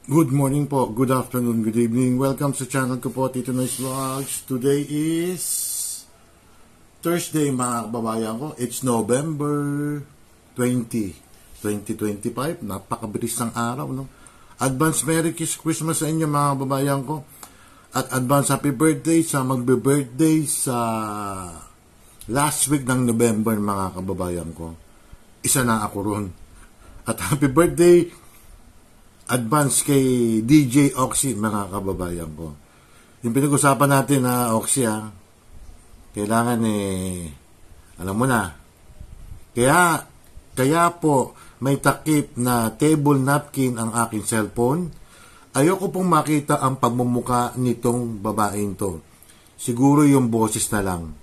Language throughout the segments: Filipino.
Good morning po, good afternoon, good evening. Welcome sa channel ko po, Tito Noyce Vlogs. Today is Thursday mga kababayan ko. It's November 20, 2025. Napakabilis ng araw, no? Advance Merry Christmas sa inyo mga kababayan ko. At advance Happy Birthday sa magbe-birthday sa last week ng November mga kababayan ko. Isa na ako ron. At Happy Birthday advance kay DJ Oxy, mga kababayan ko. Yung pinag-usapan natin na Oxy, kailangan alam mo na. Kaya po, may takip na table napkin ang aking cellphone. Ayoko pong makita ang pagmumuka nitong babaeng to. Siguro yung boses na lang.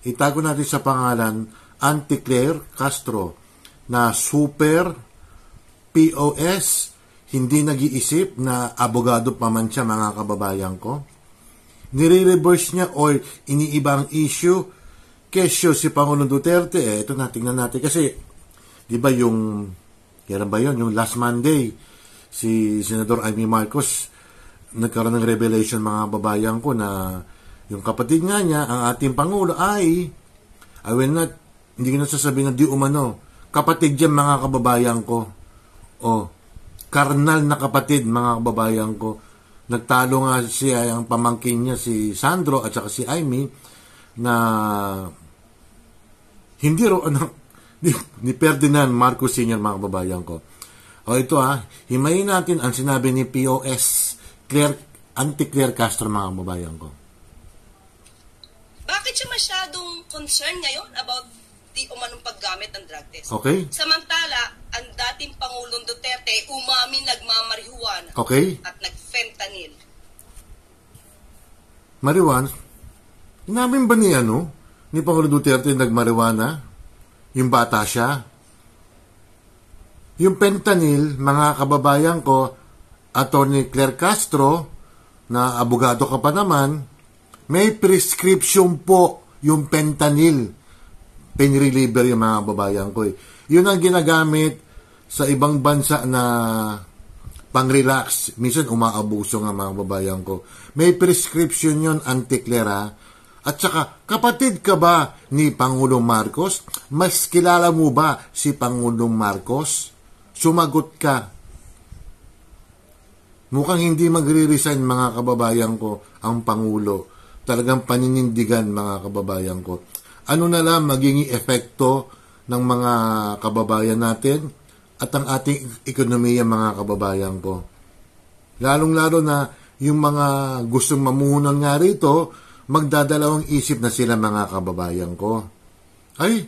Itago natin sa pangalan, Auntie Claire Castro, na super POS, hindi nag-iisip na abogado pa man siya mga kababayan ko. Nire-reverse niya o iniibang issue. Kesyo si Pangulong Duterte. Ito na, tingnan natin. Kasi, di ba kailan ba yun? Yung last Monday, si Senador Amy Marcos, nagkaroon ng revelation mga kababayan ko na yung kapatid nga niya, ang ating Pangulo I will not, hindi ko na sasabihin na di umano, kapatid yan mga kababayan ko. Karnal na kapatid, mga kababayan ko. Nagtalo nga siya, ang pamangkin niya, si Sandro at saka si Amy, na hindi ro anak ni Ferdinand Marcos Sr., mga kababayan ko. Ito himayin natin ang sinabi ni POS, Auntie Claire Castro, mga kababayan ko. Bakit siya masyadong concerned ngayon about di umanong paggamit ng drug test? Okay. Samantala, ang dating Pangulong Duterte umamin nagmamarihuana. Okay. At nag-fentanyl. Marijuana? Inamin ba ni Pangulong Duterte nagmarijuana? Yung bata siya? Yung fentanyl, mga kababayan ko, Attorney Claire Castro, na abogado ka pa naman, may prescription po yung fentanyl. Pain reliever yung mga kababayan ko. Yun ang ginagamit sa ibang bansa na pang-relax. Minsan umaabuso nga mga kababayan ko. May prescription yun, Auntie Clara. At saka, kapatid ka ba ni Pangulong Marcos? Mas kilala mo ba si Pangulong Marcos? Sumagot ka. Mukhang hindi magre-resign mga kababayan ko ang Pangulo. Talagang paninindigan mga kababayan ko. Ano na lang magiging epekto ng mga kababayan natin at ang ating ekonomiya mga kababayan ko. Lalong-lalo na yung mga gustong mamuhunan nga rito, magdadalawang isip na sila mga kababayan ko. Ay,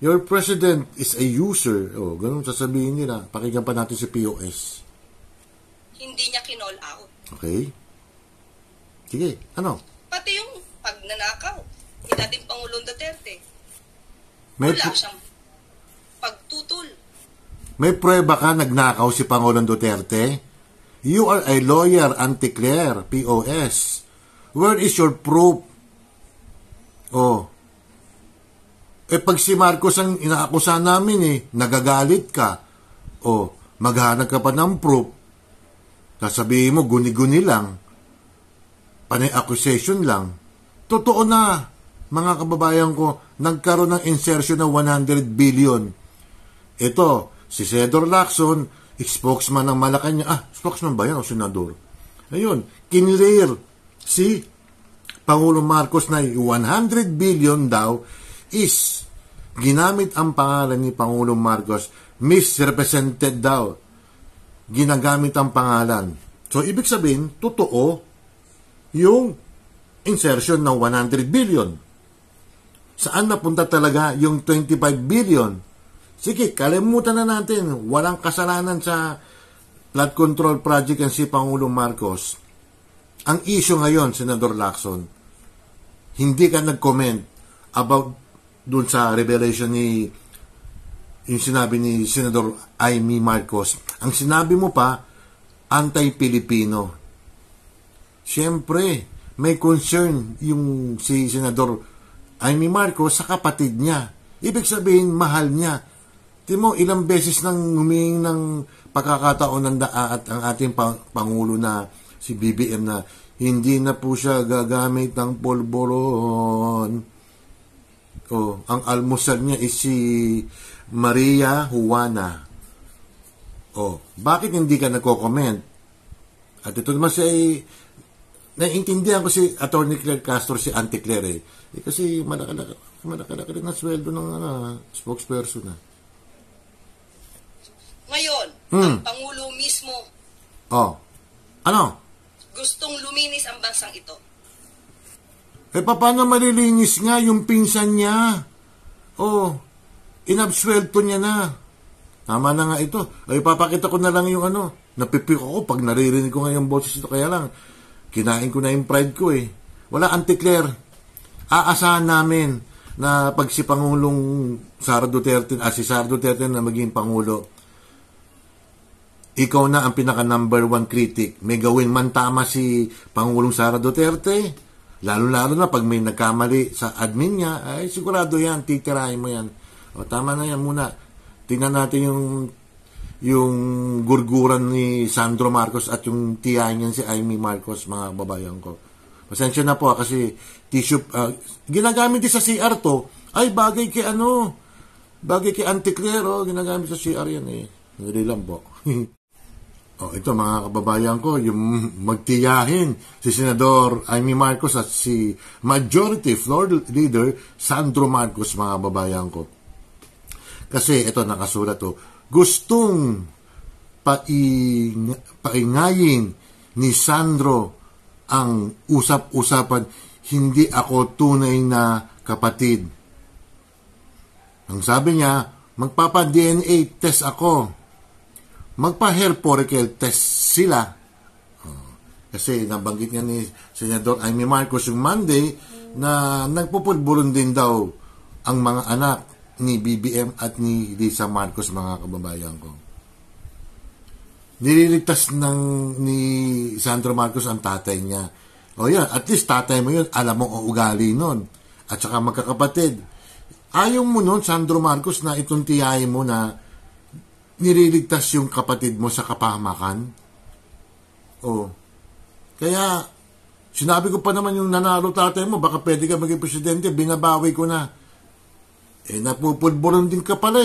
your president is a user. Ganun sasabihin nila. Pakinggan pa natin si POS. Hindi niya kinall out. Okay. Sige, ano? Pati yung pagnanakaw ni dating Pangulong Duterte. Wala siyang pagtutol. May prueba ka nagnakaw si Pangulong Duterte? You are a lawyer, Auntie Claire, POS. Where is your proof? Pag si Marcos ang inaakusa namin nagagalit ka. Maghanap ka pa ng proof. Sasabihin mo, guni-guni lang. Panay accusation lang. Totoo na. Mga kababayan ko, nagkaroon ng insertion ng 100 billion. Ito, si Senador Lacson, spokesman ng Malacanang. Spokesman ba yan o senador? Ayun, kinlear si Pangulong Marcos na 100 billion daw is ginamit ang pangalan ni Pangulong Marcos, misrepresented daw. Ginagamit ang pangalan. So, ibig sabihin, totoo yung insertion ng 100 billion. Saan napunta talaga yung 25 billion? Sige, kalimutan na natin. Walang kasalanan sa flood control project ang si Pangulong Marcos. Ang issue ngayon, Senador Lacson, hindi ka nag-comment about dun sa revelation yung sinabi ni Senador Amy Marcos. Ang sinabi mo pa, anti-Pilipino. Siyempre, may concern yung si Senador Amy Marcos sa kapatid niya. Ibig sabihin, mahal niya. Timo, ilang beses nang humingi ng pagkakataon at ang ating Pangulo na si BBM na hindi na po siya gagamit ng polvoron. Ang almusal niya is si Maria Juana. Bakit hindi ka nagko-comment? At ito naman naiintindihan ko si Atty. Claire Castro, si Auntie Claire kasi malaki rin ang sweldo ng spokesperson Ngayon, ang Pangulo mismo ano? gustong luminis ang bansang ito. Paano malilinis nga yung pinsan niya? Inabswelto niya na. Tama na nga ito. Papakita ko na lang yung napipik ako pag naririnig ko nga yung boses ito. Kaya lang, kinain ko na yung pride ko Wala, Auntie Claire. Aasahan namin na pag si Pangulong si Sara Duterte na maging Pangulo, ikaw na ang pinaka number 1 critic. May gawin man tama si Pangulong Sara Duterte, lalo-lalo na pag may nagkamali sa admin niya, sigurado yan, titirahin mo yan. Tama na yan muna. Tingnan natin yung gurguran ni Sandro Marcos at yung tiyahin niyan si Amy Marcos, mga babayan ko. Pasensya na po kasi tissue, ginagamit din sa CR to, bagay kay Auntie Claire, ginagamit sa CR yan Hindi lang po. Ito mga kababayan ko, yung magtiyahin si Senador Amy Marcos at si Majority Floor Leader Sandro Marcos, mga kababayan ko. Kasi ito nakasulat gustong paingayin ni Sandro ang usap-usapan, hindi ako tunay na kapatid. Ang sabi niya, magpapa-DNA test ako. Magpa-hair follicle test sila. Kasi nabanggit nga ni Senador Amy Marcos yung Monday na nagpupulburon din daw ang mga anak ni BBM at ni Lisa Marcos, mga kababayan ko. Nililigtas ni Sandro Marcos ang tatay niya. At least tatay mo yun, alam mo ang ugali nun. At saka magkakapatid. Ayaw mo nun, Sandro Marcos, na itong tiyahin mo na nililigtas yung kapatid mo sa kapahamakan. Kaya, sinabi ko pa naman yung nanalo tatay mo, baka pwede ka maging presidente, binabawi ko na. Napupulburon din ka pala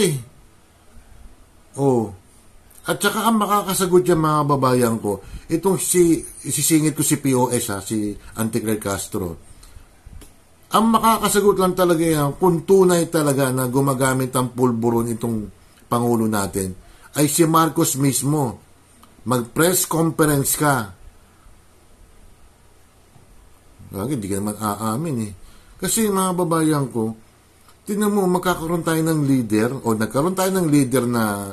At saka ang makakasagot yan, mga babayan ko, itong isisingit ko si POS si Auntie Claire Castro. Ang makakasagot lang talaga yan, kung tunay talaga na gumagamit ang pulburon itong Pangulo natin, ay si Marcos mismo. Mag-press conference ka. Hindi ka naman aamin Kasi mga babayan ko, tingnan mo, magkakaroon tayo ng leader o nagkaroon tayo ng leader na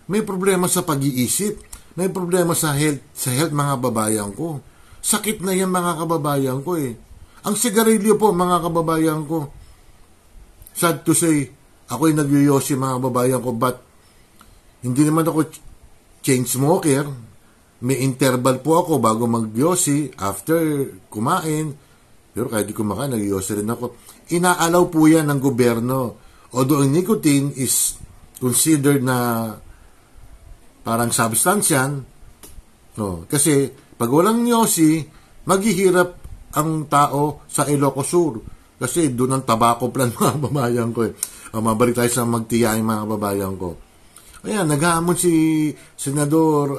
may problema sa pag-iisip, may problema sa health mga kababayan ko. Sakit na yan, mga kababayan ko Ang sigarilyo po, mga kababayan ko, sad to say, ako'y nagyoyosi, mga kababayan ko, but hindi naman ako chain smoker. May interval po ako bago magyosi, after kumain, pero kahit di kumakain, nagyosi rin ako. Inaalaw po yan ng gobyerno. Although nicotine is considered na parang substansyan, kasi pag walang yosi, maghihirap ang tao sa Ilocos Sur. Kasi doon ang tabako plan, mga babayan ko mabalik tayo sa magtiyahin, mga babayan ko. Ayan, naghahamon si Senador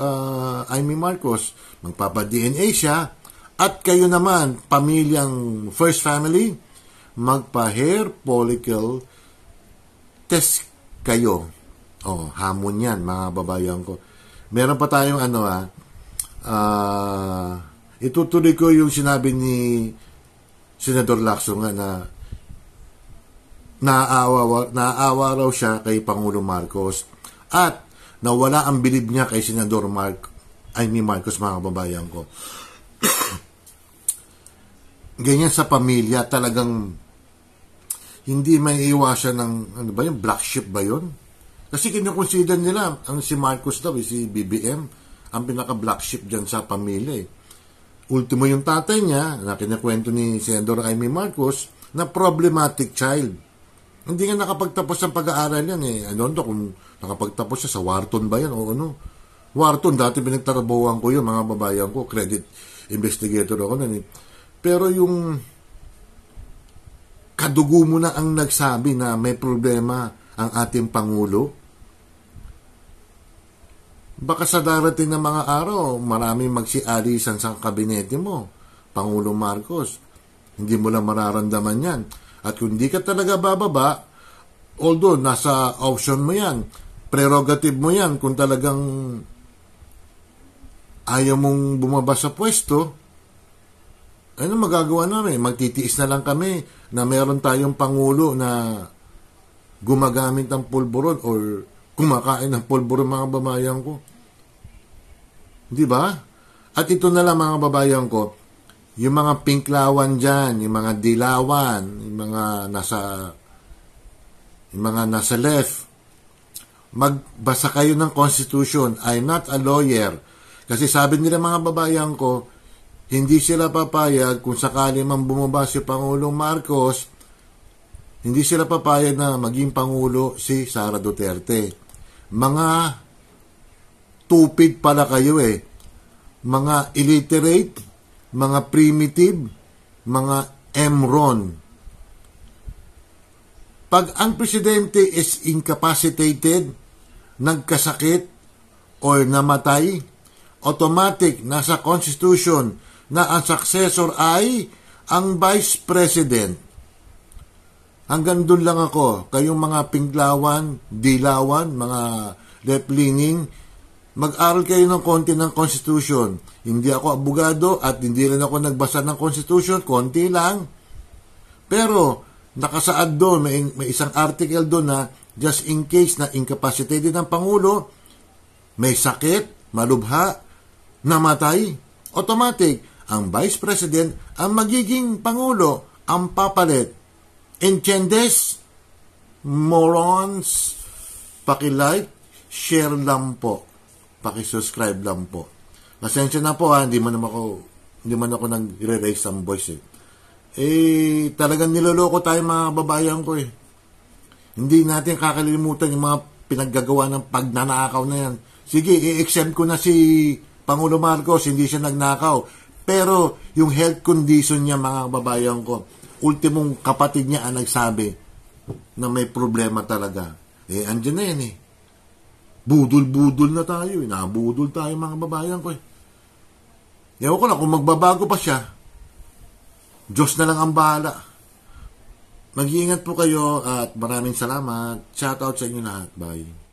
Amy Marcos. Magpapa-DNA siya. At kayo naman, pamilyang First Family, magpa-hair follicle test kayo. Hamon yan, mga babayan ko. Meron pa tayong itutuloy ko yung sinabi ni Senador Lacson nga na naaawa raw siya kay Pangulo Marcos at nawala ang bilib niya kay Senador Amy Marcos, mga babayan ko. Ganyan sa pamilya, talagang hindi may iwasan ng yung black sheep ba yun? Kasi kinukonsider nila ang si Marcos daw, si BBM, ang pinaka-black sheep dyan sa pamilya. Ultimo yung tatay niya, na kinakwento ni Senador Amy Marcos, na problematic child. Hindi nga nakapagtapos ng pag-aaral yan eh. Ano kung nakapagtapos siya sa Wharton ba yan o ano? Wharton, dati pinagtarabawan ko yun, mga babayan ko. Credit investigator ako nun eh. Pero yung kadugo mo na ang nagsabi na may problema ang ating Pangulo, baka sa darating na mga araw, maraming magsialisan sa kabinete mo, Pangulong Marcos. Hindi mo lang mararamdaman yan. At kung di ka talaga bababa, although nasa option mo yan, prerogative mo yan, kung talagang ayaw mong bumaba sa pwesto, ano magagawa namin? Magtitiis na lang kami na meron tayong Pangulo na gumagamit ng pulburon or kumakain ng pulburon, mga babayan ko. Di ba? At ito na lang, mga babayan ko, yung mga pinklawan dyan, yung mga dilawan, yung mga nasa left, magbasa kayo ng Constitution. I'm not a lawyer. Kasi sabi nila, mga babayan ko, hindi sila papayag kung sakali man bumaba si Pangulong Marcos, hindi sila papayag na maging Pangulo si Sara Duterte. Mga tupid pala kayo eh. Mga illiterate, mga primitive, mga Emron. Pag ang presidente is incapacitated, nagkasakit, or namatay, automatic nasa Constitution na ang successor ay ang Vice President. Hanggang doon lang ako. Kayong mga pinglawan, dilawan, mga left-leaning, mag-aral kayo ng konti ng Constitution. Hindi ako abogado at hindi rin ako nagbasa ng Constitution, konti lang. Pero nakasaad doon, may isang article doon na just in case na incapacitated ng Pangulo, may sakit, malubha, namatay, automatic, ang Vice President ang magiging Pangulo, ang papalit. Entiendes? Morons? Paki-like, share lang po. Paki-subscribe lang po. Pasensya na po hindi man ako nagre-raise ang voice eh. Talagang niloloko tayo, mga babayan ko eh. Hindi natin kakalimutan yung mga pinaggagawa ng pagnanakaw na yan. Sige, i-exempt ko na si Pangulo Marcos, hindi siya nagnakaw. Pero yung health condition niya, mga babayan ko, ultimong kapatid niya ang nagsabi na may problema talaga. Andyan na yan eh. Budol-budol na tayo eh. Nabudol tayo, mga babayan ko eh. Ewan ko na kung magbabago pa siya. Diyos na lang ang bahala. Mag-iingat po kayo at maraming salamat. Shoutout sa inyo lahat. Bye.